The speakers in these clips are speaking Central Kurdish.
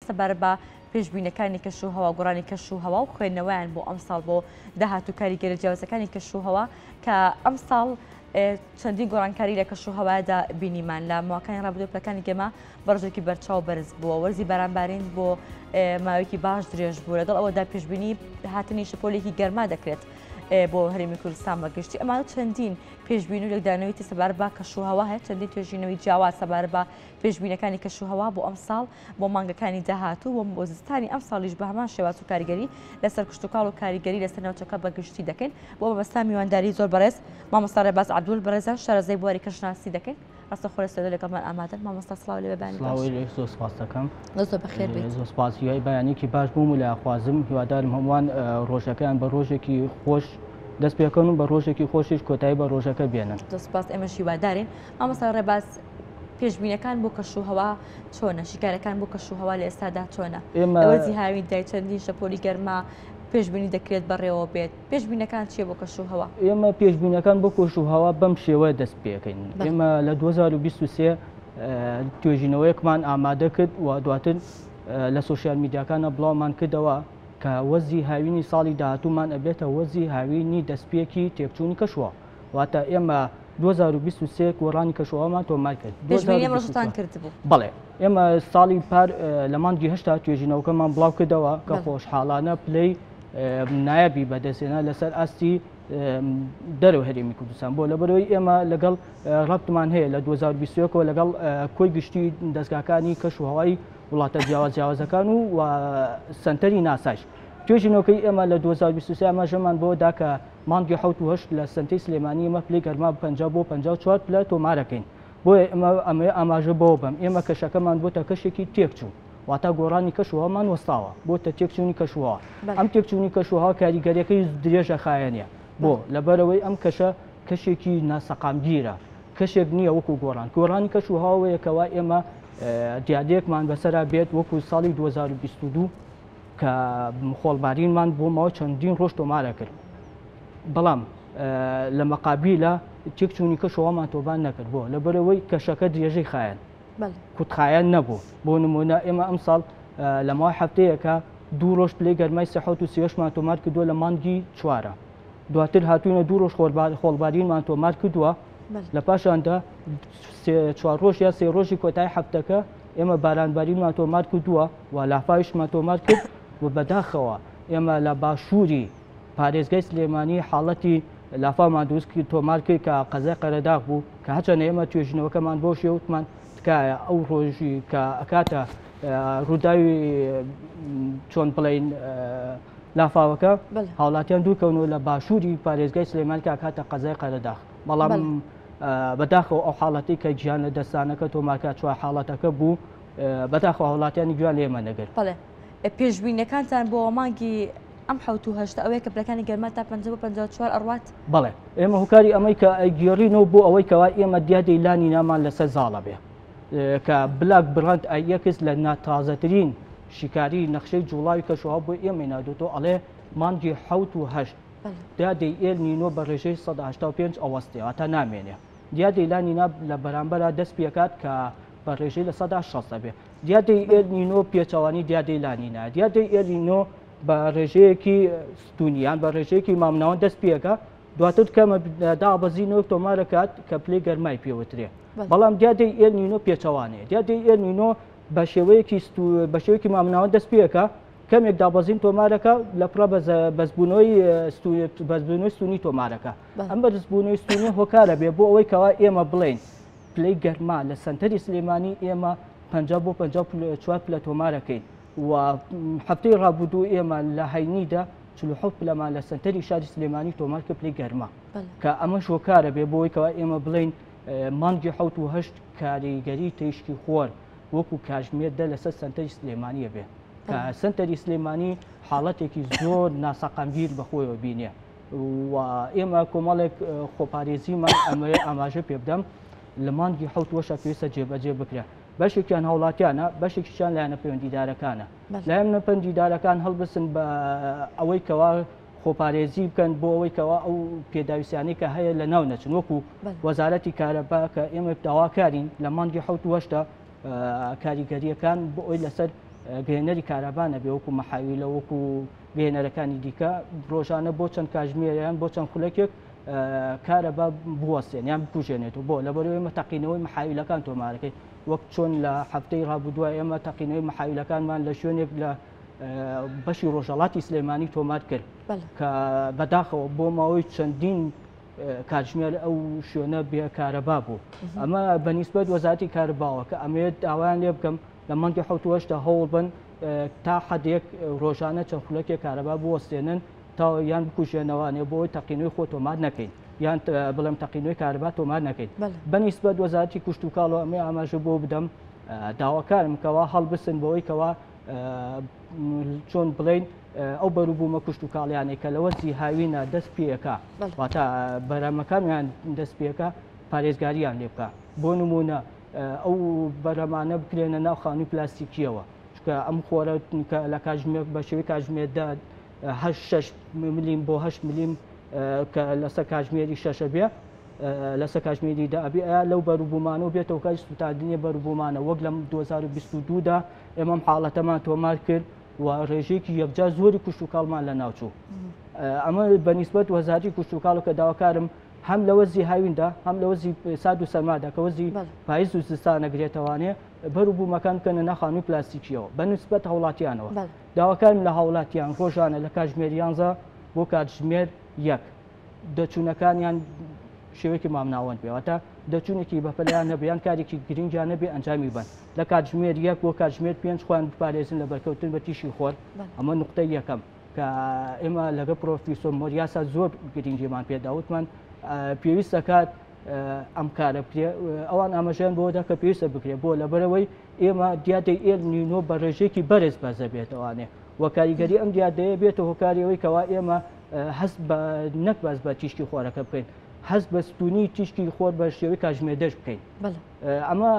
سەبارە بە پێشبینەکانی کەشوهەوا گۆڕانی کەشوهەوا و خوێندنەوەیان بۆ ئەم ساڵ بۆ داهاتوو کاریگەری جیاوازەکانی کەشوهەوا کە ئەم ساڵ چەندین گۆڕانکاری لە کەشوهەوایدا بینیمان لە ماوەکانی ڕابردوو پلەکانی گەمە بەڕێژێکی بەرچاو بەرز بووە وەرزی بەرامبارین بۆ ماوەیەکی باش درێژ بوو لەگەڵ ئەوەدا پێشبینی هاتنی شپۆلێکی گەرما دەکرێت بۆ هەرێمی کوردستان بەگشتی ئەمانە چەندین پێشبین و لەدانەوەی سەبار بە کەشوهەوا هەیە چەندین توێژینەوەی جیاواز سەبار بە پێشبینەکانی کەشوهەوا بۆ ئەم ساڵ بۆ مانگەکانی داهاتوو بۆ زستانی ئەم ساڵیش بە هەمان شێواز و کاریگەری لەسەر کشتتوکاڵ و کاریگەری لەسەر ناوچەکە بەگشتی دەکەین بۆ مەبەستا میوانداری زۆر بەڕێز مامۆستا ڕێباز عەبدول بەڕێزان شارەزای بواری کەشناسی دەکەین ڕاستە خۆرەستەدە لەگەڵمان ئامادەن مامۆستا سڵاو لێ بەبانی زۆر سپاس دەکەم زۆر بەخێر بێت زۆر سپاس هیوای بەیانێکی باش بووم و لە خوازم هیوادارم هەمووان ڕۆژەکەیان بە ڕۆژێکی خۆش دەست پێکەن و بە ڕۆژێکی خۆشیش کۆتایی بە ڕۆژەکە بێنن سپاس ئێمەش هیوادارین مامۆستا ڕێباز پێشبینەکان بۆ کەشوهەوا چۆنە شیکارەکان بۆ کەشوهەوا لە ئێستادا چۆنە ئەوەزی هاوین دای چەندین شەپۆلی گەرما پێشبینی دەکرێت بەڕێوە بێت پێشبینەکان چیە بۆ کەشوهەوا ئێمە پێشبینەکان بۆ کەشوهەوا بەم شێوە دەست پێکەین ئێمە لە 2023 توێژینەوەیەکمان ئامادە کرد و دواتر لە سوۆسیال میدیاکانە بڵاومان کردەوە کە وەزی هاوینی ساڵی داهاتوومان ئەبێتە وەزی هاوینی دەستپێکی تێکچوونی کەشووە واتە ئێمە 2023 گۆڕانی کەشوهەوامان تۆمار کرد ڕۆژتان کردبوو بەڵێ ئێمە ساڵی پار لە مانگی هەشتا توێژینەوەکەمان بڵاو کردەوە کە خۆشحاڵانە پلەی نایەبی بەدەستێنە لەسەر ئاستی دەرەوە هەرێمی کوردستان بۆ لەبەرەوەی ئێمە لەگەڵ ڕەبتمان هەیە لە 2021 لەگەڵ کۆی گشتی دەستگاکانی کەشوهەوای وڵاتە جیاوازەکان و سنتەری ناساش توێژینەوەکەی ئێمە لە 2023 ئەماژەمان بۆ دا کە مانگی 1970 لە سنتەی سلێمانی ئەمە پلەی گەرما 50 بۆ 54 پلە تۆمارەکەین بۆیە ئەمە ئاماژە بۆ بم ئێمە کەشەکەمان بۆتە کەشێکی تێکچوو واتە گۆڕانی کەشوهەوامان وەستاوە بۆتە تێکچوونی کەشوهەوا ئەم تێکچوونی کەشوهەوا کاریگەریەکەی درێژە خایەنە بۆ لەبەرەوەی ئەم کەشە کەشێکی ناسەقامگیرە کەشێک نییە وەکو گۆڕانی کەشوهەوەیەکەوە ئێمە دیادەیەکمان بەسەرا بێت وەکو ساڵی 2022 کە خۆڵبارینمان بۆ ماوە چەندین ڕۆژ تۆمارە کرد بەڵام لە مەقابیلە تێکچوونی کەشەوەمان تۆبان نەکرد بۆ لەبەرەوەی کەشەکە درێژەی خایەن کوتخایەن نەبوو بۆ نمونە ئێمە ئەم ساڵ لە ماوەی هەفتەیەکە 2 ڕۆژ پلەی گەرمای 1970 تۆمار کردووە لە مانگی 4 دواتر هاتوونە 2 ڕۆژ خۆڵبارینمان تۆمار کردووە لە پاشاندا 4 ڕۆژ یا 3 ڕۆژی کۆتای هەفتەکە ئێمە بارانبارینمان تۆمار کردووە و لافاویشمان تۆمار کرد و بەداخەوە ئێمە لە باشووری پارێزگای سلێمانی حاڵەتی لافامان دروست کرد تۆمار کرد کە قەزای قەرەداغ بوو کە هەچەنە ئێمە توێژینەوەکەمان بۆ شێوتمان تکایە ئەو ڕۆژی کە ئەکاتە ڕووداوی چۆن بڵین لافاوەکە هاوڵاتیان دوورکەونەوە لە باشووری پارێزگای سلێمانی کە ئەکاتە قەزای قەرەداغ بەڵام بەداخەوە ئەو حاڵەتی کە گیانە دەستانەکە تۆمارکە چوار حاڵەتەکە بوو بەداخەوە هاوڵاتیانی گویان لێمە نەگرت پێشبینەکانتان بۆ مانگی ئەم 1970 ئەوەیە کە پلەکانی گەرما تا 54 ئەڕوات بەڵێ ئێمە هوکاری ئەمەی کە ئەیگێڕینەوە بۆ ئەوەی کەوا ئێمە دیادەی لانی نامان لەسەر زاڵە بێ کە بلاک بڕند یەکس لە ناتازەترین شیکاری نەخشەی جوڵاوی کەشوهەوا بۆ ئێمە نادوتۆ ئەڵێ مانگی 1970 دیادەی ئێل نینۆ بە ڕێژەی 185 ئەوەستێەوە تا نامێنێ دیادەی لانینا لە بەرامبەرە دەست پێکات کە بە ڕێژەی لە 160 بێ دیادەی ئێل نینۆ پێچەوانی دیادەی لانینا دیادەی ئێل نینۆ بە ڕێژەیەکی ستونیان بە ڕێژەیەکی مامناوان دەست پێەکە دواتر کەمە دابەزینەوە تۆمارەکات کە پلەی گەرمای پێوترێ بەڵام دیادەی ئێل نینۆ پێچەوانێ دیادەی ئێل نینۆ بە شێوەیەکی مامناوان دەست پێەکە کەمێک دابەزین تۆمارەکە لە پڕە بەزبوونەوەی ستونی تۆمارەکە ئەم بەدەستبوونەوەی ستونی هۆکارە بێ بۆ ئەوەی کەوا ئێمە بڵێن پلەی گەرما لە سنتەری سلێمانی ئێمە 50 بۆ 54 پلە تۆمارەکەین و هەفتەی ڕابردوو ئێمە لە هەینیدا 47 پلەمان لە سنتەری شاری سلێمانی تۆمار کرد پلەی گەرما کە ئەمە هۆکارە بێ بۆی کەوا ئێمە بڵێن مانگی 1970 کاریگەری تیشکی خۆر وەکو کاژمێر دە لەسەر سنتەری سلێمانیە بێ کە سنتەری سلێمانی حاڵەتێکی زۆر ناسەقامگیر بەخۆیەوە بینێ و ئێمە کۆمەڵێک خۆپارێزیمان ئەمەیە ئاماژە پێ بدەم لە مانگی 1970 پێویستە جێبەجێ بکرێ بەشێکیان هاوڵاتیانە بەشێکیشیان لایەنە پەیوەندیدارەکانە لایەنە پەیوەندیدارەکان هەڵبسن بە ئەوەی کەوا خۆپارێزی بکەن بۆ ئەوەی کەوا ئەو پێداویستیانەی کە هەیە لە ناو نەچن وەکو وەزارەتی کارەبا کە ئێمە داواکارین لە مانگی 1970 کاریگەریەکان بۆ ئەوی لەسەر گەهێنەری کارەبانە بێ وەکو مەحاویلە وەکو گەهێنەرەکانی دیکە ڕۆژانە بۆ چەند کاتژمێریان بۆ چەند خولەکێک کارەبا بوەستێن یان بکوژێنێتەوە بۆ لەبەرەوەی ئێمە تەقینەوەی مەحاویلەکان تۆمارەکەی وەک چۆن لە هەفتەی ڕابردووە ئێمە تەقینەوەی مەحاویلەکانمان لە شوێنێک لە بەشی ڕۆژهەڵاتی سلێمانی تۆمار کرد کە بەداخەوە بۆ ماوەی چەندین کاتژمێر ئەو شوێنە بێ کارەبا بوو ئەمە بەنیسبەت وەزارەتی کارەباوە کە ئەمەوێت داوایان لێ بکەم لە مانگی حوتوەشتا هەوڵ بن تا حەدێک ڕۆژانە چەند خولەکێک کارەبا بوەستێنن تا یان بکوژێنەوەوانێ بۆی تەقینەوەی خۆ تۆمار نەکەین یان بڵێم تەقینەوەی کارەبا تۆمار نەکەین بەنیسبەت وەزارەتی کوشت و کاڵەوە ئەمێ ئاماژە بۆ بدەم داواکارم کەوا هەڵبسن بەوەی کەوا چۆن بڵێن ئەو بەروبوومە کوشت و کاڵیانێک کە لەوە هاوینە دەست پێەکە واتە بەرەمەکانیان دەست پێەکە پارێزگاریان لێ بکە بۆ نمونە ئەو بەرەمانە بکرێنە ناو خانووی پلاستیکیەوە چکە ئەم خۆرە لە کاتژمێر بە شێوەی کاتژمێردا 6 ملیم بۆ 8 ملیم کە لەسەر کاتژمێری شەشە بێ لەسەر کاتژمێریدا ئەبێ لەو بەروبوومانەوە بێتەوە کاری سوتاندنیە بەروبوومانە وەک لەم 2022دا ئێمەم حاڵەتەمان تۆمار کرد و ڕێژەیەکی یەکجار زۆری کوشت و کاڵمان لە ناوچوو ئەمە بەنیسبەت وەزارەتی کوشت و کاڵ کە داواکارم هەم لە وەزی هاویندا هەم لە وەزی ساد و سەرمادا کە وەزی پاییز و زستان ئەگرێتەوانێ بەروبوومەکان بکەنە ناو خانووی پلاستیکیەوە بەنسبەت هەوڵاتیانەوە داواکارم لە هاوڵاتیان ڕۆژانە لە کاتژمێر 11 بۆ کاتژمێر 1 دەچوونەکانیان شێوەیەکی مامناوەند بێواتە دەچوونێکی بەپەلیان نەبیان کارێکی گرنگیان نەبێ ئەنجامی بن لە کاتژمێر 1 بۆ کاتژمێر 5 خۆیان بپارێزن لە بەرکەوتن بە تیشی خۆر ئەمە نقطەی یەکەم کە ئێمە لەگە پرۆفیسۆر مۆریاسا زۆر گرنگیمان پێداوتمان پێویست دەکات ئەم کارە بکرێ ئەوان ئاماژیان بۆدا کە پێویستە بکرێ بۆ لەبەرەوەی ئێمە دیادەی ئێل نینۆ بە ڕێژێکی بەرز بەزە بێتەوانێ وە کاریگەری ئەم دیادەیە بێتەوە هۆکاریەوەی کەوا ئێمە هەست بە نەک بەس بە تیشکی خۆرەکە بکەین هەست بە ستونی تیشکی خۆر بە شێوەی کاتژمێردەش بکەین ئەمە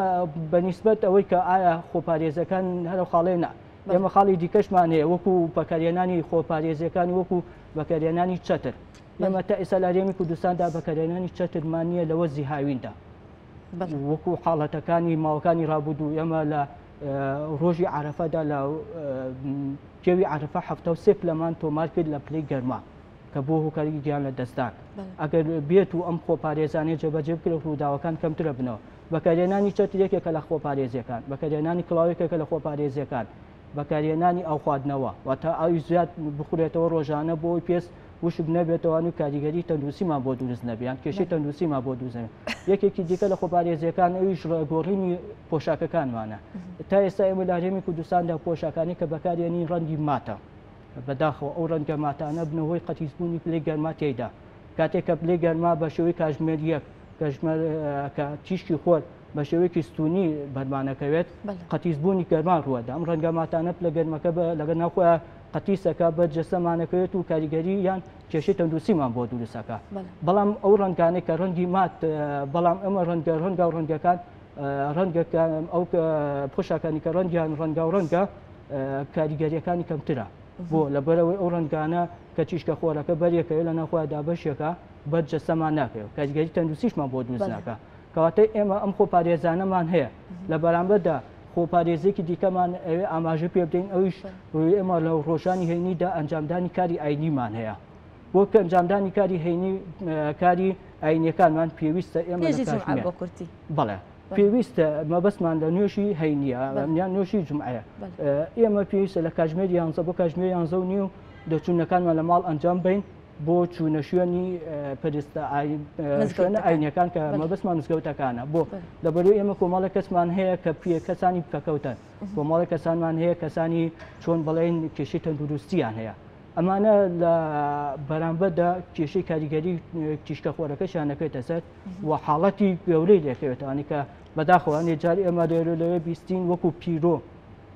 بەنیسبەت ئەوەی کە ئایا خۆپارێزەکان هەرە خاڵێنە ئێمە خاڵی دیکەشمان هەیە وەکو بەکارهێنانی خۆپارێزیەکانی وەکو بەکارهێنانی چەتر ئێمە تا ئێستا لە هەرێمی کوردستاندا بەکارهێنانی چەترمان نییە لە وەزی هاویندا وەکو حاڵەتەکانی ماوەکانی ڕابردوو ئێمە لە ڕۆژی عەرەفەدا لە کێوی عەرەفە 73 پلەمان تۆمار کرد لە پلەی گەرما کە بۆ هۆکاری گیان لە دەستدان ئەگەر بێت و ئەم خۆپارێزانێ جێبەجێ بکرێت ڕووداوەکان کەمترە بنەوە بەکارهێنانی چەترێکێکە لە خۆپارێزیەکان بەکارهێنانی کڵاوێکێکە لە خۆپارێزیەکان بەکارهێنانی ئەو خواردنەوە واتە ئاوی زیاد بخورێتەوە ڕۆژانە بۆی پێست وشک نەبێتەوە و کاریگەری تەندروستیمان بۆ دروست نەبیان کێشەی تەندروستیمان بۆ دروستنێ یەکێکی دیکە لە خۆپارێزیەکان ئەویش ڕێگۆڕینی پۆشاکەکانمانە تا ئێستا ئێمە لە هەرێمی کوردستاندا پۆشاکانی کە بەکارهێنی ڕەنگی ماتە بەداخەوە ئەو ڕەنگە ماتانە بنەوەی قەتیزبوونی پلەی گەرما تێیدا کاتێک کە پلەی گەرما بە شێوەی کاتژمێر 1 کە تیشکی خۆر بە شێوەیەکی ستونی بەرمانەکەوێت قەتیزبوونی گەرمان ڕوەدا ئەم ڕەنگە ماتانە پلە گەرمەکە لەگەڵ ناوخۆیان قەتیسەکە بە جەسەمانەکەوێت و کاریگەری یان کێشەی تەندروستیمان بۆ دروستەکە بەڵام ئەو ڕەنگانێک کە ڕەنگی مات بەڵام ئەمە ڕەنگە و ڕەنگەکان ڕەنگەکان ئەو پۆشاکانی کە ڕەنگیان ڕەنگە و ڕەنگە کاریگەریەکانی کەمترە بۆ لەبەرەوەی ئەو ڕەنگانە کە چیشکە خۆرەکە بەریەکەوێت لە ناوخۆیاندا بەشێکە بە جەسەمان ناکەوێت کاریگەری تەندروستیشمان بۆ دروست ناکە کەواتەی ئێمە ئەم خۆپارێزانەمان هەیە لە بەرامبەردا خۆپارێزێکی دیکەمان ئەوێ ئاماژە پێ بدەین ئەویش ئێمە لە ڕۆژانی هەینیدا ئەنجامدانی کاری ئاینیمان هەیە بۆ کە ئەنجامدانی کاری هەینی کاری ئاینیەکانمان پێویستە ئێمە بەڵێ پێویستە مەبەستمان لە نوێژی هەینیە یان نوێژی جومعەیە ئێمە پێویستە لە کاتژمێر 11 بۆ کاتژمێر 11:30 دەچوونەکانمان لە ماڵ ئەنجام بین بۆ چوونە شوێنی پەرستە شوێنە ئاینیەکان کە مەبەستمان مزگەوتەکانە بۆ لەبەرەوەی ئێمە کۆمەڵە کەسمان هەیە کە کەسانی بکەکەوتن کۆمەڵی کەسانمان هەیە کەسانی چۆن بڵێن کێشەی تەندروستیان هەیە ئەمانە لە بەرامبەردا کێشەی کاریگەری تیشکە خۆرەکەشیان نەکەوێتە سەر و حاڵەتی گەورەی لێکەوێتەوانی کە بەداخەوە جاری ئێمە لەوێ بیستین وەکو پیرۆ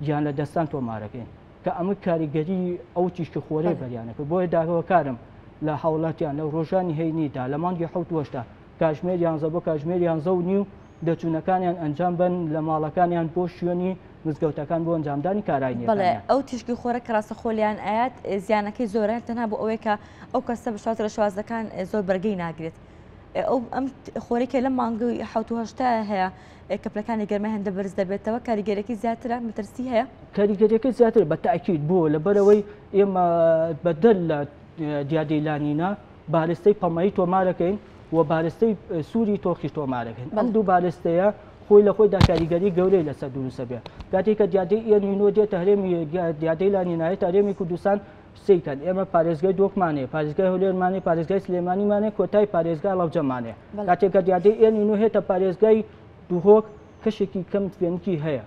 گیان لە دەستان تۆمارەکەین کە ئەمە کاریگەری ئەو تیشکە خۆرەی بەریانەکە بۆیە داهەوەکارم لە هاوڵاتیان لە ڕۆژانی هەینیدا لە مانگی حوتوەشتا کاتژمێر 11 بۆ کاتژمێر 11:30 دەچوونەکانیان ئەنجام بن لە ماڵەکانیان بۆ شوێنی مزگەوتەکان بۆ ئەنجامدانی کارایی بڵێ ئەو تیشکی خۆرە کە ڕاستە خۆلیان ئاات زیانەکەی زۆرە تەنها بۆ ئەوەی کە ئەو کەسە بشاتە لە شوازەکان زۆر بەرگەی ناگرێت ئەو ئەم خۆرێکە لە مانگی حوتهشتا هەیە کەپلەکانی گەرمە هەندە بەرز دەبێتەوە کاریگەرێکی زیاترە مەترسی هەیە کاریگەریەکە زیاتر بە تاکید بوو لەبەرەوەی ئێمە بەدەر لە دیادەیلانینا بارستەی پەمەی تۆمارەکەین و بارستەی سووری تۆخی تۆمارەکەین ئەم دوو بارستەیە خۆی لە خۆیدا کاریگەری گەورەی لەسەر دروستە بێ کاتێک کە دیادەی ئێنینۆ دێتە هەرێمی دیادەی لانینایەت هەرێمی کوردستان سیکەن ئێمە پارێزگای دۆکمانێ پارێزگای هەولێرمانێ پارێزگای سلێمانیمانێ کۆتای پارێزگای لەوجەمانێ کاتێک کە دیادەی ئێنینۆ هێتە پارێزگای دووهۆک کەشێکی کەم فێنکی هەیە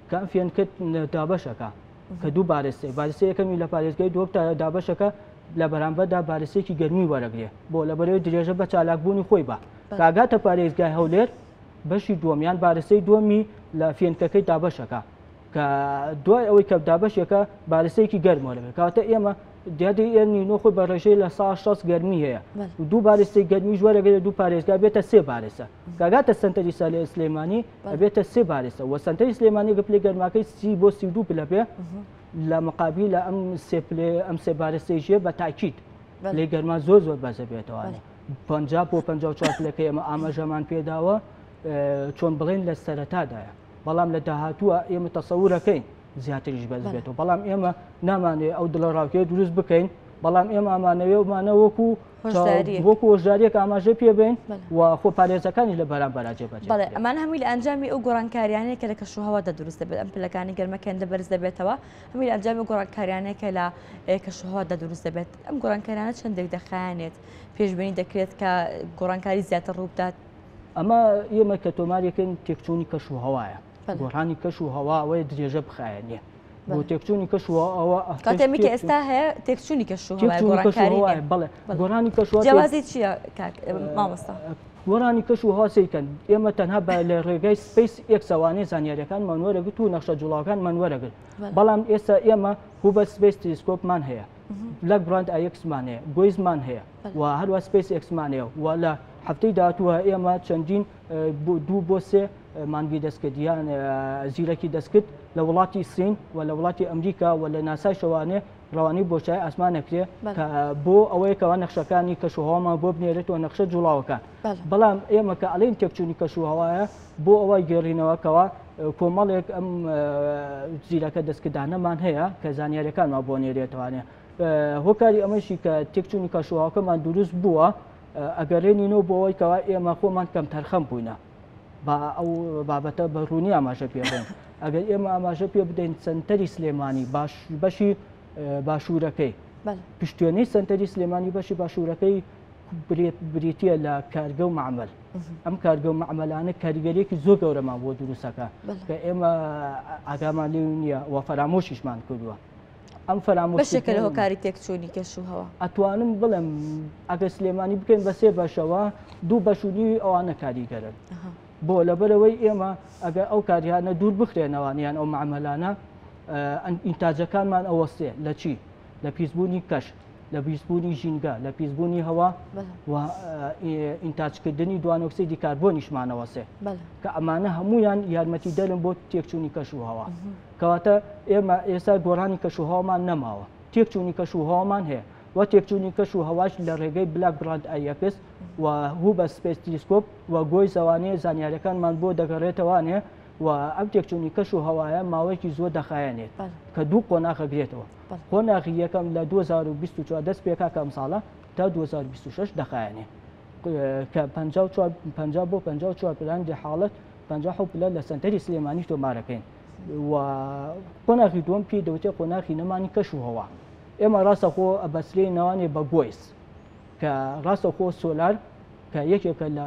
کە ئەم فێنکت دابەشەکە کە دوو بارستەی بارستەی یەکەمی لە پارێزگای دۆکتا دابەشەکە لە بەرامبەردا بارستێکی گەرمی وەرەگرێ بۆ لەبەرەوەی درێژە بە چالاکبوونی خۆی بە کاگاتە پارێزگای هەولێر بەشی دووەمیان بارستەی دووەمی لە فێنکەکەی دابەشەکە کە دوای ئەوەی کە دابەشێکە بارستەیەکی گەرم وەرەگرێت کاتە ئێمە دیادەی ئێنینۆ خۆی بە ڕێژەی لە 160 گەرمی هەیە دوو بارستەی گەرمی وەرەگرێت دوو پارێزگا بێتە سێ بارستە کاگاتە سنتەری سلێمانی ئەبێتە سێ بارستە و سنتەری سلێمانی گەپلەی گەرماکەی 30 بۆ 32 پلە بێ لە مقابل لە ئەم سێ بارستەی ژێ بە تاکید لێ گەرما زۆر بەزە بێتەوە 50 بۆ 54 پلەکەی ئێمە ئاماژەمان پێداوە چۆن بڵێن لە سەرەتادایە بەڵام لە داهاتووە ئێمە تەسەورەکەین زیاتریش بەز بێتەوە بەڵام ئێمە نامانێت ئەو دڵڕاوکێ دروست بکەین بەڵام ئێمە ئامانەوێمانە وەکو هۆژداریەک ئاماژە پێبین و خۆ پارێزەکانی لە بەرامبەر جێبەجێ بەڵێ ئەمان هەمووی لە ئەنجامی ئەو گۆڕانکاریانەیە کە لە کەشوهەوادا دروست دەبێت ئەم پلەکانی گەرمەکەندە بەرز دەبێتەوە هەمووی لە ئەنجامی گۆڕانکاریانەیە لە کەشوهەوادا دروست دەبێت ئەم گۆڕانکاریانە چەندێک دەخایەنێت پێشبینی دەکرێت کە گۆڕانکاری زیاتر ڕوو بدات ئەمە ئێمە کە تۆمارێکن تێکچوونی کەشوهەوایە گۆڕانی کەشوهەوا ئەوەیە درێژە بخایەنێ بۆ تێکچوونی کەشوهەوا کاتێمی کە ئێستا هەیە تێکچوونی کەشوهەوای گۆڕانکاری بەڵێ گۆڕانی کەشوهەوا جیاوازی چییە مامۆستا گۆڕانی کەشوهەوا سیکەن ئێمە تەنها بە لە ڕێگەی سپیس ئێکسەوانەی زانیاریەکان مانوەرەگرت و نەخشە جوڵاوەکان مانوەرەگرت بەڵام ئێستا ئێمە هوبە سپیس تێلسکۆپمان هەیە بلاک براند ئایەکسمان هەیە گۆیزمان هەیە و هەروە سپیس ئێکسمان هەیە و لە هەفتەی داهاتووە ئێمە چەندین دوو بۆ سێ مانگی دەستکردیان زیرەکی دەستکرد لە وڵاتی سین و لە وڵاتی ئەمریکا و لە ناسای شەوانێ ڕەوانی بۆشای ئاسمانەکرێ کە بۆ ئەوەیەکەوە نەخشەکانی کەشوهەوامان بۆ بنێرێتەوە نەخشە جوڵاوەکان بەڵام ئێمە کە ئەڵێن تێکچوونی کەشوهەوایە بۆ ئەوەی گێڕینەوەکەوە کۆمەڵێک ئەم زیرەکە دەستکردانەمان هەیە کە زانیاریەکانمان بۆ نێرێتوانێ هۆکاری ئەمەشی کە تێکچوونی کەشوهەواکەمان دروست بووە ئەگەڕێنینەوە بۆ ئەوەی کەوا ئێمە خۆمان کەم تەرخەم بووینە با ئەو بابەتە بەڕوونی ئاماژە پێ بدەین ئەگەر ئێمە ئاماژە پێ بدەین سنتەری سلێمانی بەشی باشوورەکەی پشتێنەی سنتەری سلێمانی بەشی باشوورەکەی بریتە لە کارگە و معمەل ئەم کارگە و معمەلانە کاریگەریەکی زۆر گەورەمان بۆ دروستەکە کە ئێمە ئاگامان لێ نییە و فەرامۆشیشمان کردووە ئەم فەرامۆش بەشێکە لە هۆکاری تێکچوونی کەشوهەوا ئەتوانم بڵێم ئەگە سلێمانی بکەین بە سێ بەشەوە دوو بەشونی ئەوانە کاریگەرن بۆ لەبەرەوەی ئێمە ئەگەر ئەو کاریانە دوور بخرێنەوەیان ئەو معمەلانە ئینتاجەکانمان ئەوەستێ لە چی لە پیسبوونی کەش لە پیسبوونی ژینگە لە پیسبوونی هەوا و ئینتاجکردنی دوانۆکسیدی کاربۆنیشمانەوەسێ کە ئەمانە هەمویان یارمەتی دەرن بۆ تێکچوونی کەشوهەوا کەواتە ئێمە ئێستا گۆڕانی کەشوهەوامان نەماوە تێکچوونی کەشوهەوامان هەیە و تێکچوونی کەشوهەواش لە ڕێگەی بلاک براند ئایەکس و هوبە سپیس تێلسکۆپ و گۆی زەوانەیە زانیاریەکانمان بۆ دەگەڕێتەوانێ و ئەم تێکچوونی کەشوهەوایە ماوەیەکی زۆر دەخایەنێت کە دوو قۆناغەگرێتەوە قۆناغی یەکەم لە 2024 دەست پێکا کەم ساڵە تا 2026 دەخایەنێ کە 50 بۆ 54 پلان دی حاڵەت 50 پلە لە سنتەری سلێمانی تۆمارەکەین و قۆناغی دووەم پێی دەوتێ قۆناغی نەمانی کەشوهەوا ئێمە ڕاستەخۆ ئەبەسرەی نەوانێ بە گۆیس کە ڕاستەخۆ سۆلار کە یەکێکە لە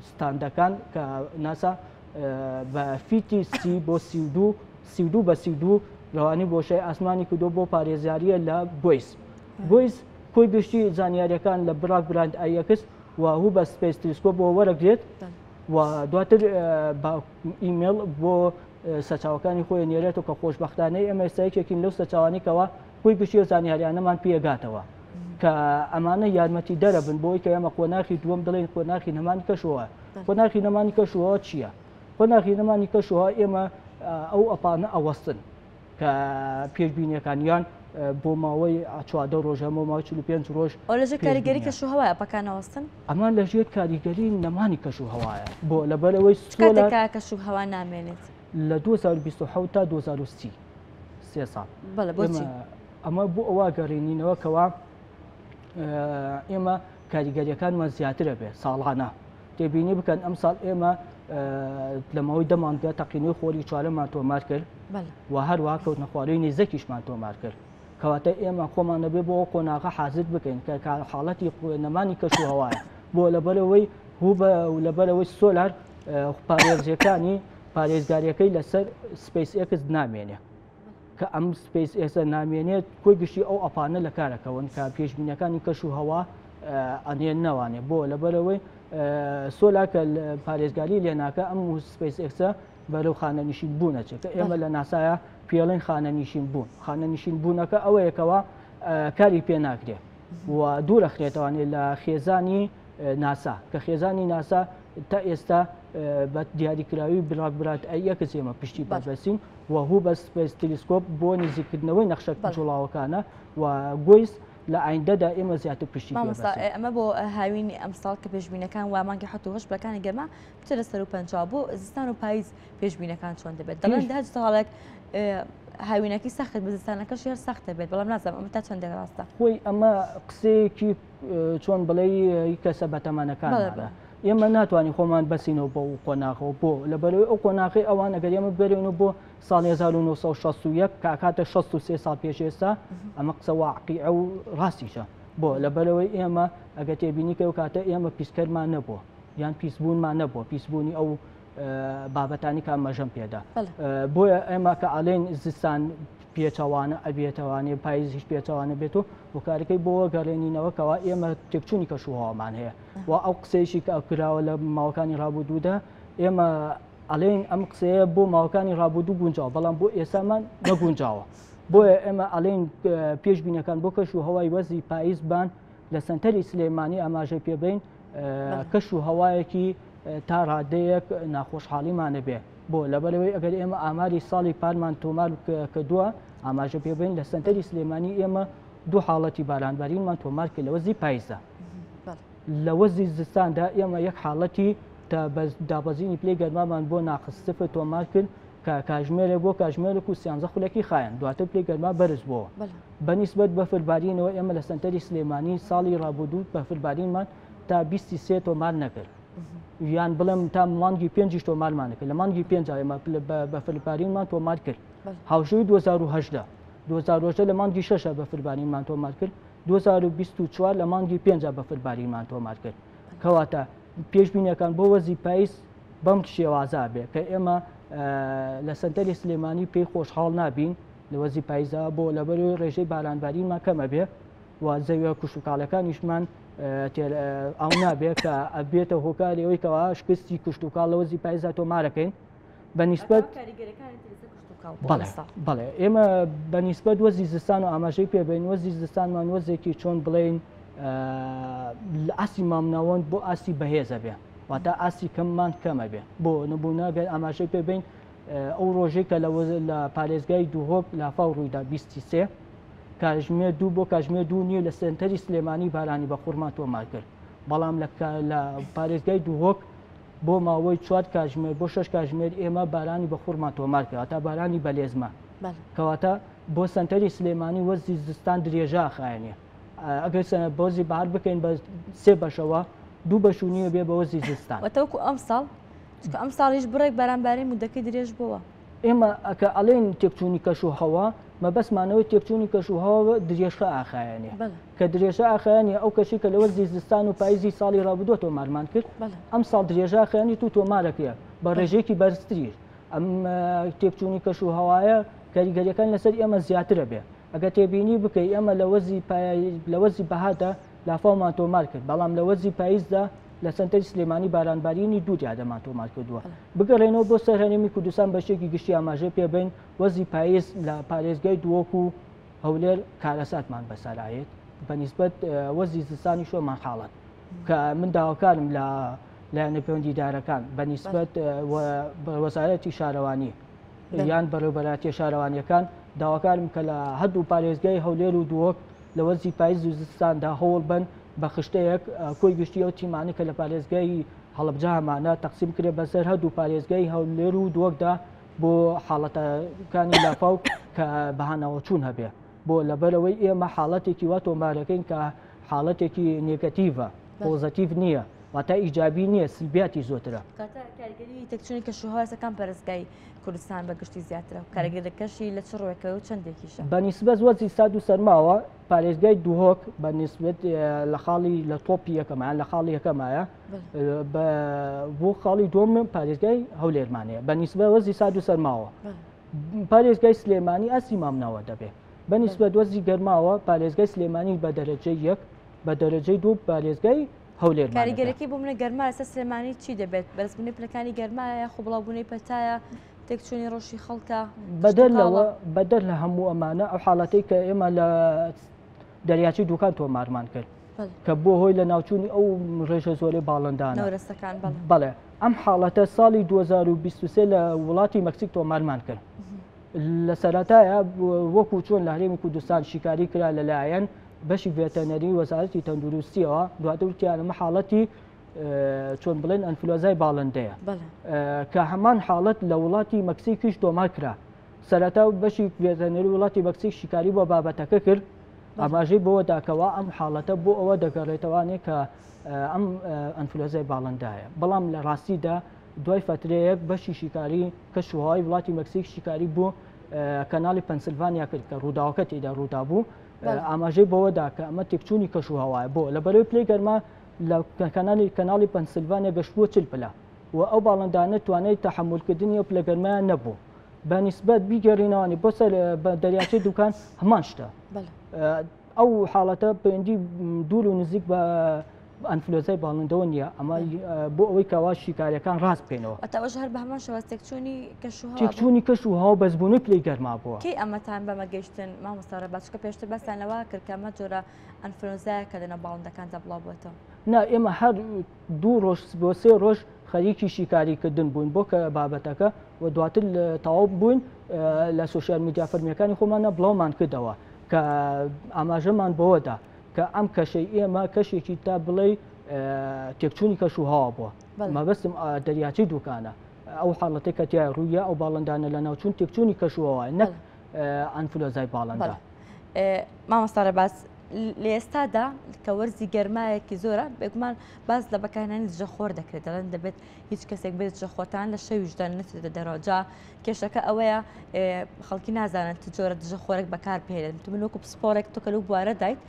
ستاندەکان کە ناسا بە فیتی 30 بۆ 32 بە 32 ڕەوانی بۆشای ئاسمانی کردو بۆ پارێزیاریە لە گۆیس کۆی گشتی زانیاریەکان لە براک براند ئایەکس و هو بە سپیس تێلسکۆپ بۆ وەرەگرێت و دواتر بە ئیمێل بۆ سەرچاوەکانی خۆی نێرێت و کە خۆشبەختانەی ئێمە ئێستایەکێکین لەو سەرچاوانیکەوە کۆی گشتی زانیاریانەمان پێگاتەوە کە ئەمانە یارمەتی دەرەبن بۆی کە ئێمە قۆناغی دووەم دەڵێن قۆناغی نەمانی کەشوهەوا قۆناغی نەمانی کەشوهەوا چییە؟ قۆناغی نەمانی کەشوهەوا ئێمە ئەو ئەپانە ئەوەستن کە پێشبینیەکانیان بۆ ماوەی 14 ڕۆژە بۆ ماوەی 45 ڕۆژ ئەو لەژێر کاریگەری کەشوهەوایە پەکانەوەستن ئەمان لەژێر کاریگەری نەمانی کەشوهەوایە بۆ لەبەرەوەی کاتێکا کەشوهەوا نامێنێت لە 2027 تا 2030 سێ ساڵ بەڵێ بۆچی ئەمە بۆ ئەوە گەڕێنینەوە کەوا ئێمە کاریگەریەکانمان زیاترە بێ ساڵانە تێبینی بکەن ئەم ساڵ ئێمە لە ماوەی دەمانگە تەقینەوەی خۆری چوارەمان تۆمار کرد و هەروە کەوتنە خواردنی نێزەکیشمان تۆمار کرد کەواتە ئێمە خۆمان نەبێ بۆ قۆناغە حازر بکەین کە حاڵەتی نەمانی کەشوهەوایە بۆ لەبەرەوەی لەبەرەوەی سۆلار پارێزیەکانی پارێزگاریەکەی لەسەر سپیس ئێکس نامێنێ کە ئەم سپیس ئێسە نامێنێت کۆی گشتی ئەو ئەپانە لە کارەکەون کە پێشبینیەکانی کەشوهەوا ئەنێن نەوانێ بۆ لەبەرەوەی سۆلاکە پارێزگاری لێناکە ئەم سپیس ئێکسە بەرەو خانەنشین بوونەچێت کە ئێمە لە ناسایە پێڵێن خانەنشین بوون خانەنشین بوونەکە ئەوەیەکەوە کاری پێ ناکرێت و دوورە خرێتوانێت لە خێزانی ناسا کە خێزانی ناسا تا ئێستا بە دیاریکراوی براکبرات ئەیەکە ئێمە پشتی بەبەسین و هوو بە سپیس تەلسکۆپ بۆ نزیکردنەوەی نەخشە جوڵاوەکانە و گویس لە ئایندەدا ئێمە زیاتر پشتی ئەمە بۆ هاوینی ئەمساڵ کە پێشبینەکان وا مانگی حوت و هەشت بەکانی گەرما بچە لە سەر و پەنجا بۆ زستان و پاییز پێشبینەکان چۆن دەبێت دەڵێن داهات ساڵێک هاوینەکەی سەخت بە زستانەکەش هێر سەختە بێت بەڵام نازانم ئەمە تا چەندێک ڕاستە خۆی ئەمە قسەیەکی چۆن بڵێ کەسە بەتەمانەکانە ئێمە ناتوانین خۆمان بەسینەوە بۆ قۆناغەوە بۆ لەبەرەوەی ئەو قۆناغی ئەوان ئەگەر ئێمە بەرێنەوە بۆ ساڵی 1961 کاکاتە 63 ساڵ پێش ئێستا ئەمە قسە واقعیە و ڕاستیشە بۆ لەبەرەوەی ئێمە ئەگە تێبینی کە ئەو کاتە ئێمە پیسکەرمان نەبووە یان پیسبوونمان نەبووە پیسبوونی ئەو بابەتانی کە مەژەم پێدا بۆیە ئێمە کە ئەڵێن زستان پێچەوانە ئەبێتەوانێ پاییزیش پێچەوانە بێت و کارەکەی بۆ گەڕێنینەوە کەوا ئێمە تێکچوونی کەشوهەوامان هەیە و ئەو قسەیشی کە ئەکراوە لە ماوەکانی ڕابردوودا ئێمە ئەڵێن ئەم قسەیە بۆ ماوەکانی ڕابردوو گونجاوە بەڵام بۆ ئێسامان نەگونجاوە بۆیە ئێمە ئەڵێن پێشبینەکان بۆ کەشوهەوای وەزی پاییزبان لە سنتەری سلێمانی ئاماژەی پێبین کەشوهەوایەکی تا ڕادەیەک ناخۆشحاڵیمانە بێ بۆ لەبەرەوەی ئەگەر ئێمە ئاماری ساڵی پارمان تۆمار کردووە ئاماژە پێبین لە سنتەری سلێمانی ئێمە دوو حاڵەتی بارانبارینمان تۆمار کرد لە وەزی پاییزە لە وەزی زستاندا ئێمە یەک حاڵەتی دابەزینی پلەی گەرمامان بۆ ناقصفە تۆمار کرد کە کاژمێرە بۆ کاژمێرێک و سیانزە خولەکی خایەن دواتر پلەی گەرما بەرز بووە بەنسبەت بەفربارینەوە ئێمە لە سنتەری سلێمانی ساڵی ڕابردوو بەفربارینمان تا 23 تۆمار نەکرد یان بڵێم تا مانگی 5 تۆمارمان کرد لە مانگی 5 ئێمە بەفربارینمان تۆمار کرد هاوشەوی 2010 2010 لە مانگی 6 بەفربارینمان تۆمار کرد 2024 لە مانگی 5 بەفربارینمان تۆمار کرد کەواتە پێشبینیەکان بۆ وەزی پاییز بەم شێوازا بێ کە ئێمە لە سنتەری سلێمانی پێی خۆشحاڵ نابین لە وەزی پاییزا بۆ لەبەرەوەی ڕێژەی بارانبارینمان کەمە بێ و زەویە کوشتتوکاڵەکانیشمان ئەو نابێت کە ئەبێتە هۆکاری ئەوەی کەوا شکستی کوشتتوکاڵ لە وەزی پاییزا تۆمارەکەین بەنسبەت بەڵێ ئێمە بەنسبەت وەزی زستان و ئاماژەی پێبین وەزی زستانمان وەزێکی چۆن بڵێن ئاسی مامناوەند بۆ ئاسی بەهێزە بێ واتە ئاسی کەممان کەمە بێ بۆ نبوونەگەر ئاماژەی پێبین ئەو ڕۆژێک کە لە پارێزگای دووهۆک لافاو ڕوویدا 23 کاژمێر دوو بۆ کاژمێر دوو نیو لە سنتەری سلێمانی بارانی بە خوڕمان تۆمار کرد بەڵام لە پارێزگای دووهۆک بۆ ماوەی 4 کاژمێر بۆ 6 کاژمێر ئێمە بارانی بە خوڕمان تۆمار کرد تا بارانی بەلێزمە کەواتە بۆ سنتەری سلێمانی وەزی زستان درێژە خایەنێ ئەگەر بۆزی بەهار بکەین بە 3 بەشەوە 2 بەشونیە بێ بە وەزی زستان وەتەوەکو ئەم ساڵ ئەم ساڵیش بڕێک بارانبارین مودەکەی درێژ بووە ئێمە ئەکە ئەڵێن تێکچوونی کەشوهەوا مەبەسمانەوەی تێکچوونی کەشوهەوا درێژە ئاخایەنێ کە درێژە ئاخایەنی ئەو کەشی کە لە وەرزی زستان و پاییزی ساڵی ڕابردووە تۆمارمان کرد ئەم ساڵ درێژە ئاخایەنی تو تۆمارەکەیە بە ڕێژەیەکی بەرزتریر ئەم تێکچوونی کەشوهەوایە کاریگەریەکان لەسەر ئێمە زیاترە بێ ئەگە تێبینی بکەی ئێمە لە وەزی بەهادا لافاومان تۆمار کرد بەڵام لە وەزی پاییزدا لە سنتەری سلێمانی بارانبارینی دوو دیادەمان تۆمار کردووە بگەڕێنەوە بۆ سەر هەرێمی کوردستان بەشێکی گشتی ئاماژە پێبین وەزی پاییز لە پارێزگای دووەک و هەولێر کارەساتمان بەسەرایەت بەنسبەت وەزی زستانی شۆمان حاڵەت کە من داواکارم لە لایەنە پەیوەندیدارەکان بەنسبەت وەزارەتی شارەوانی یان بەڕێوەبەراتی شارەوانیەکان داواکارم کە لە هەردوو پارێزگای هەولێر و دووەک لە وەرزی پاییز و زستاندا هەوڵ بن بە خشتەیەک کۆی گشتی ئەو تیمانە کە لە پارێزگای هەڵەبجە هەمانە تەقسیم کرێ بەسەر هەردوو پارێزگای هەولێر و دووەکدا بۆ حاڵەتەکانی لافاو کە بەهانەوە چوون هەبێ بۆ لەبەرەوەی ئێمە حاڵەتێکی وا تۆمارەکەین کە حاڵەتێکی نێگەتیڤە پۆزەتیڤ نییە واتە ئیجابی نییە سلبیاتی زۆترە. کاریگەری تەکچوونی کەشوهەواسەکان پەرستگای کوردستان بەگشتی زیاترە و کاریگەرەکەشی لە چ ڕۆیەکەوە چەندێکیشە؟ بەنیسبەت وەرزی ساد و سەرماوە پارێزگای دووهۆک بەنیسبەت لە خاڵی لە تۆپی یەکەمایان لە خاڵی یەکەمایە بۆ خاڵی دۆم پارێزگای هەولێرمانەیە بەنیسبەت وەرزی ساد و سەرماوە پارێزگای سلێمانی ئەسی مامناوە دەبێت بەنیسبەت وەرزی گەرماوە پارێزگای سلێمانی بە دەرەجەی یەک بە دەرەجەی دوو پارێزگای هەولێر. کاریگەرەکەی بۆ منە گەرما لەسەر سلێمانی چی دەبێت؟ بەرزبوونی پلەکانی گەرمایە خۆ بڵاوبوونەی پەتایە تێکچوونی ڕۆژی خەڵکە بەدەر لە هەموو ئەمانە ئەو حاڵەتەی کە ئێمە لە دەریاچی دوکان تۆمارمان کرد کە بۆ هۆی لە ناوچوونی ئەو ڕێژە زۆرەی باڵندانە بەڵێ ئەم حاڵەتە ساڵی 2023 لە وڵاتی مەکسیک تۆمارمان کرد لە سەرەتایە وەکو چۆن لە هەرێمی کوردستان شیکاری کرا لەلایەن بەشی ڤێتەنەری وەزارەتی تەندروستیەوە دواتر وتیانەمە حاڵەتی چۆن بڵێن ئەنفلۆزای باڵندەیە کە هەمان حاڵەت لە وڵاتی مەکسیکیش تۆمار کرا سەرەتا بەشی ڤێتەنەری وڵاتی مەکسیک شیکاری بۆ بابەتەکە کرد ئاماژەی بۆەوە داکەوە ئەم حاڵەتە بۆ ئەوە دەگەڕێتەوانێت کە ئەم ئەنفلۆزای باڵندایە بەڵام لە ڕاستیدا دوای فترەیەک بەشی شیکاری کەشوهای وڵاتی مەکسیک شیکاری بۆ کەناڵی پەنسیلڤانیا کرد کە ڕووداوەکە تێدا ڕوودا بوو ئاماژەی بەوەدا کە ئەمە تێکچوونی کەشوهەوایە بۆ لەبەرەوەی پلەی گەرما لە کەناڵی پەنسیلڤانیا گەشتبووە 40 پلە و ئەو باڵندانە توانای تەحملکردنی ئەو پلەگەرمایان نەبوو بەنیسبەت بیگەڕینەوەنی بۆ سەر بە دەریاچەی دوکان هەمان شتە ئەو حاڵەتە پەیوەندی دوور و نزیک بە ئەنفلۆزای باڵندەوە نییە ئەمە بۆ ئەوەی کەوا شیکاریەکان ڕاست بکەینەوە ئەتەوەش هەر بە هەمان شێوە تێکچوونی کەشوهەوا بەزبوونی پلەی گەرما بووە. کەی ئەمەتان بەمەگەیشتن مامۆستا باشکە پێشتر بەستان لەوە کرد کە ئەمە جۆرە ئەنفلۆزایە کە لەنە باڵندەکاندا بڵاوبووێتەوە؟ نا ئێمە هەر دوو ڕۆژ بۆ 3 ڕۆژ خەریکی شیکاریکردن بووین بۆ کە بابەتەکە و دواتر تەواو بووین لە سوشیال میدیا فەرمیەکانی خۆمانە بڵاومان کردەوە کە ئاماژەمان بەوەدا کە ئەم کەشەی ئێمە کەشێکی تا بڵێ تێکچوونی کەشوهەوا بووە مەبەستم دەریاچەی دوکانە ئەو حاڵەتی کە تیا ڕوویە ئەو باڵندانە لە ناوچوون تێکچوونی کەشوهەوای نەک ئەنفلۆزای باڵندە. مامۆستا ڕێباز لە ئێستادا کە وەرزی گەرمایەکی زۆرە بێگومان باز لە بەکارهێنانی دژەخۆر دەکرێت دەڵێن دەبێت هیچ کەسێک بێت دژەخۆتان لە شەویشدا نەچێتە دەرەوەجا کێشەکە ئەوەیە خەڵکی نازانن چ جۆرە دژەخۆرێک بەکار بهێنێت تو من وەکو پسپۆرێک تۆ کە لەو بوارە دایت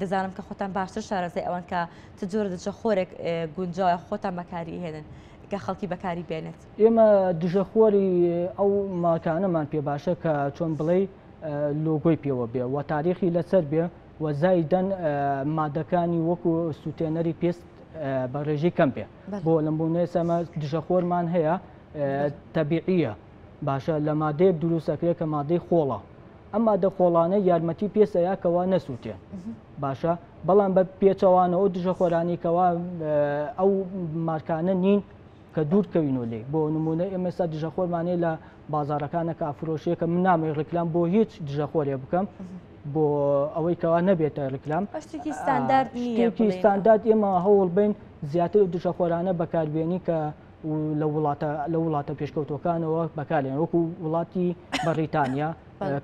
دەزانم کە خۆتان باشتر شارەزای ئەوەن کە چ جۆرە دژەخۆرێک گونجاوە خۆتان بەکاری هێنن کە خەڵکی بەکاری بێنێت. ئێمە دژەخۆری ئەو ماکانەمان پێ باشە کە چۆن بڵێ لۆگۆی پێوە بێ و تاریخی لەسەر بێ و زایدەن مادەکانی وەکو سوتێنەری پێست بە ڕێژەی کەم بێ بۆ لەمبوونێ سەمە دژەخۆرمان هەیە تەبیعیە باشە لە مادەیەک دروستەکرێت کە مادەی خۆڵە ئەم مادە خۆڵانە یارمەتی پێسەیە کەوا نەسووتێن باشە بەڵام بە پێچەوانەوە دژەخۆرانی کەوا ئەو مارکانە نین کە دوورکەوینەوە لێ بۆ نمونە ئێمەستا دژەخۆرمانەیە لە بازارەکانە کە ئافرۆشەیە کە من نامی ڕکلام بۆ هیچ دژەخۆرێ بکەم بۆ ئەوەی کەوا نەبێتە ڕکلام شتێکی ستاندارد نییە شتێکی ستاندارد ئێمە هەوڵ بین زیاتر دژەخۆرانە بەکاربیێنی کە لە وڵاتە پێشکەوتەکانەوە بەکارێن وەکو وڵاتی بەریتانیا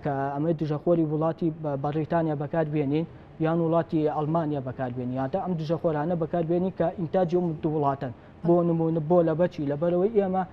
کە ئەمە دژەخۆری وڵاتی بەریتانیا بەکاربیێنین یان وڵاتی ئەڵمانیا بەکاربیێنیاتە ئەم دژەخۆرانە بەکاربیێنی کە ئینتاجی دوو وڵاتن بۆ نمونە بۆ لە بەچی لەبەرەوەی ئێمە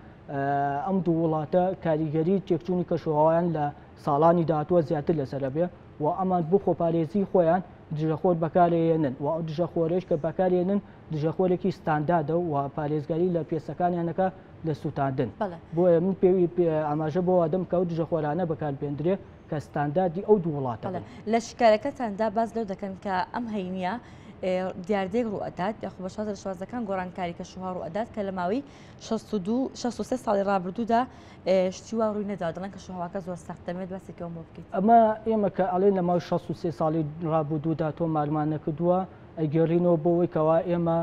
ئەم دوو وڵاتە کاریگەری تێکچوونی کەشوهەوایان لە ساڵانی داهاتووە زیاتر لەسەر بێ و ئەمان بۆ خۆپارێزی خۆیان دژەخۆر بەکارێنن و ئەو دژەخۆرێش کە بەکارێنن دژەخۆرێکی ستانداردە و پارێزگاری لە پێسەکانیانەکە لە سوتاندن بۆیە من پێوی ئاماژە بۆ ئادەم کە ئەو دژەخۆرانە بەکاربێنرێ کە ستانداردی ئەو دوو وڵاتە لە شکارەکەتاندا باز لەو دەکەن کە ئەم هەینیە دیاردێک ڕوئەدات یاخۆ بە شازە شوازەکان گۆڕانکاری کەشوها ڕوئەدات کە لە ماوەی 63 ساڵی ڕابردوودا شتیوا ڕووی نەدا دەڵێن کەشوهەواکە زۆر سەختەمێت بەسێکەوە بکەیت. ئەمە ئێمە کە ئەڵێن لە ماوەی 63 ساڵی ڕابردوودا تۆمارمان نەکردووە ئەگەڕینەوە بۆەوەی کەوا ئێمە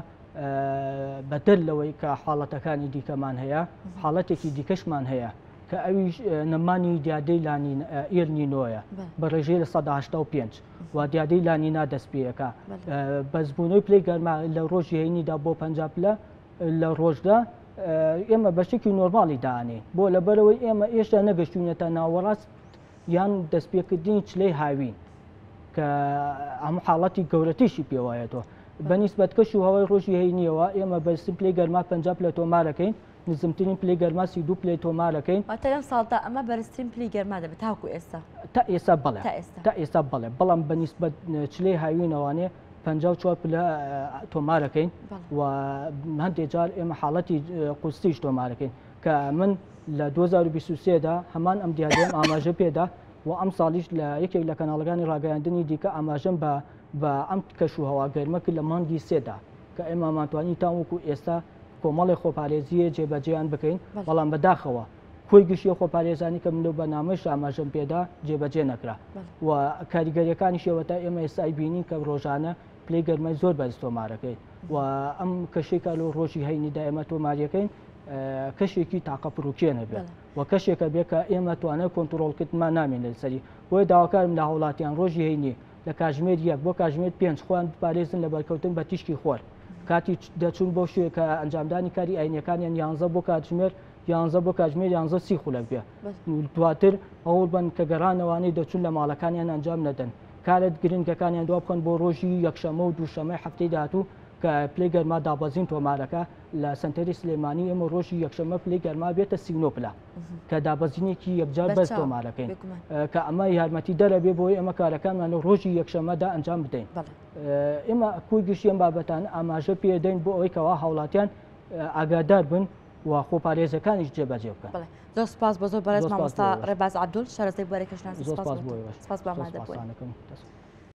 بەدەر لەوەی کە حاڵەتەکانی دیکەمان هەیە حاڵەتێکی دیکەشمان هەیە کە ئەویش نەمانی دیادەی ئێرنینۆیە بە ڕێژەی لە 1970 و دیادەی لانینا دەست پێەکە بەزبوونەوەی پلەی گەرما لە ڕۆژی هەینیدا بۆ 50 پلە لە ڕۆژدا ئێمە بەشێکی نۆرماڵی دانێ بۆ لەبەرەوەی ئێمە ئێشتا نەگەشتوونەتە ناوەڕاست یان دەستپێکردنی چلەی هاوین کە ئەمە حاڵەتی گەورەتیشی پێوایەتەوە بەنیسبەت کەش و هەوای ڕۆژی هەینیەوە ئێمە بەرسی پلەی گەرما 50 پلە تۆمارەکەین نزمترین پلەی گەرما 32 پلەی تۆمارەکەین واتە لەم ساڵدا ئەمە بەرزترین پلەی گەرما دەبێت تاکو ئێستا تا ئێستا بڵێ تا ئێستا بڵێ بەڵام بەنیسبەت چلەی هاوینەوەوانێ 54 پلە تۆمارەکەین و هەندێک جار ئێمە حاڵەتی قوستیش تۆمارەکەین کە من لە 2023دا هەمان ئەم دیادەیەم ئاماژە پێدا و ئەم ساڵیش لە یەکێک لە کەناڵەکانی ڕاگەیاندنی دیکە ئاماژەم بە ئەم کەش و هەوا گەرمەکە لە مانگی سێدا کە ئێمە ماتوانی تاوەکو ئێستا کۆمەڵی خۆپارێزیە جێبەجێیان بکەین بەڵام بەداخەوە کۆی گشتی خۆپارێزانی کە من لەو بەنامەش ئاماژەم پێدا جێبەجێ نەکرا و کاریگەریەکانی شێوەتا ئێمە ئێستای بینین کە ڕۆژانە پلەی گەرمای زۆر بەرز تۆمارەکەین و ئەم کەشێکە لە ڕۆژی هەینیدا ئێمە تۆماریەکەین کەشێکی تاقە پرۆکێنە بێت و کەشێکە بێت کە ئێمە توانێت کۆنتترۆلکردمان نامێن لەسەری بۆی داواکارم لە هاوڵاتیان ڕۆژی هەینی لە کاژمێر 1 بۆ کاژمێر 5 خۆیان بپارێزن لە بەرکەوتن بە تیشکی خۆر کاتی دەچون بۆ شوێ کە ئەنجامدانی کاری ئاینەکانیان 11 بۆ کاتژمێر 11 بۆ کاژمێر 11 سی خولەک بێ دواتر ئەوڵ بن کە گەڕانەوانەی دەچون لە ماڵەکانیان ئەنجام نەدەن کارت گرنگەکانیان دوا بکەن بۆ ڕۆژی یەکشەمە و دووشەمەی هەفتەی داهاتوو کە پلەی گەرما دابەزین تۆمارەکە لە سنتەری سلێمانی ئێمە ڕۆژی یەکشەمە پلەی گەرما بێتە 39 پلە کە دابەزینێکی یەکجار بەس تۆمارەکەین کە ئەمە یارمەتی دەرەبێ بۆی ئەمە کارەکانمان لە ڕۆژی یەکشەمەدا ئەنجام بدەین ئێمە کوی گشتیان بابەتان ئاماژە پێدەین بۆ ئەوەی کەوا هاوڵاتیان ئاگادار بن و خۆپارێزەکانیش جێبەجێ بکەن زۆر سپاس بۆ زۆر بەڕێز مامۆستا ڕێباز عەبدوڵ شارەزای بوارەی کەشناسی سپاس بۆ ئەمادەبوون